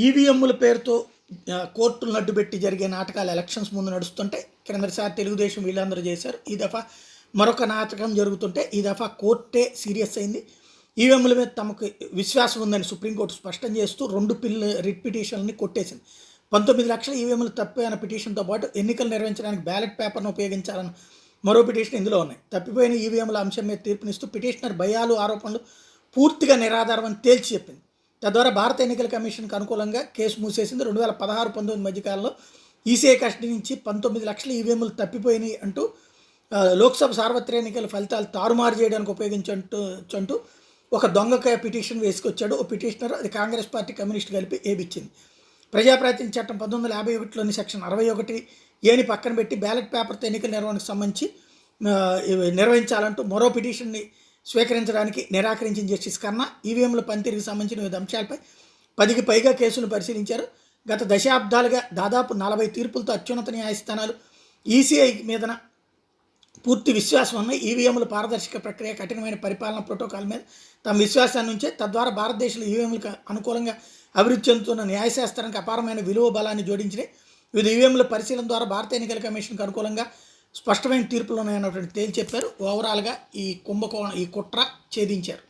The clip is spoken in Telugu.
ఈవీఎంల పేరుతో కోర్టులను అడ్డుపెట్టి జరిగే నాటకాలు ఎలక్షన్స్ ముందు నడుస్తుంటే క్రిందటిసారి తెలుగుదేశం వీళ్ళందరూ చేశారు. ఈ దఫా మరొక నాటకం జరుగుతుంటే ఈ దఫా కోర్టే సీరియస్ అయింది. ఈవీఎంల మీద తమకు విశ్వాసం ఉందని సుప్రీంకోర్టు స్పష్టం చేస్తూ 2 రిట్ పిటిషన్లని కొట్టేసింది. 19 లక్షల ఈవీఎంలు తప్పిపోయిన పిటిషన్తో పాటు ఎన్నికలు నిర్వహించడానికి బ్యాలెట్ పేపర్ను ఉపయోగించాలని మరో పిటిషన్ ఇందులో ఉన్నాయి. తప్పిపోయిన ఈవీఎంల అంశం మీద తీర్పునిస్తూ పిటిషనర్ భయాలు ఆరోపణలు పూర్తిగా నిరాధారమని తేల్చి చెప్పింది. తద్వారా భారత ఎన్నికల కమిషన్కు అనుకూలంగా కేసు మూసేసింది. 2016-19 మధ్యకాలంలో ఈసీఐ కస్టడీ నుంచి 19 లక్షల ఈవీఎంలు తప్పిపోయినాయి అంటూ లోక్సభ సార్వత్రిక ఎన్నికల ఫలితాలు తారుమారు చేయడానికి ఉపయోగించంటూ ఒక దొంగకాయ పిటిషన్ వేసుకొచ్చాడు ఓ పిటిషనర్. అది కాంగ్రెస్ పార్టీ కమ్యూనిస్ట్ కలిపి ఏబిచ్చింది. ప్రజాప్రాతినిధ్య చట్టం 1951లోని సెక్షన్ 61(a)ని పక్కన పెట్టి బ్యాలెట్ పేపర్తో ఎన్నికల నిర్వహణకు సంబంధించి నిర్వహించాలంటూ మరో పిటిషన్ని స్వీకరించడానికి నిరాకరించిన జస్టిస్ కన్నా ఈవీఎంల పనితీరుకు సంబంధించిన వివిధ అంశాలపై 10కి పైగా కేసులు పరిశీలించారు. గత దశాబ్దాలుగా దాదాపు 40 తీర్పులతో అత్యున్నత న్యాయస్థానాలు ఈసీఐ మీదన పూర్తి విశ్వాసం ఉన్నాయి. ఈవీఎంల పారదర్శక ప్రక్రియ, కఠినమైన పరిపాలన ప్రోటోకాల్ మీద తమ విశ్వాసాన్ని ఉంచే తద్వారా భారతదేశంలో ఈవీఎంలకు అనుకూలంగా అభివృద్ధి చెందుతున్న న్యాయశాస్త్రానికి అపారమైన విలువ బలాన్ని జోడించినాయి. వివిధ ఈవీఎంల పరిశీలన ద్వారా భారత ఎన్నికల కమిషన్కు అనుకూలంగా స్పష్టమైన తీర్పులు ఉన్నాయన్నటువంటి తేల్చి చెప్పారు. ఓవరాల్గా ఈ కుట్ర ఛేదించారు.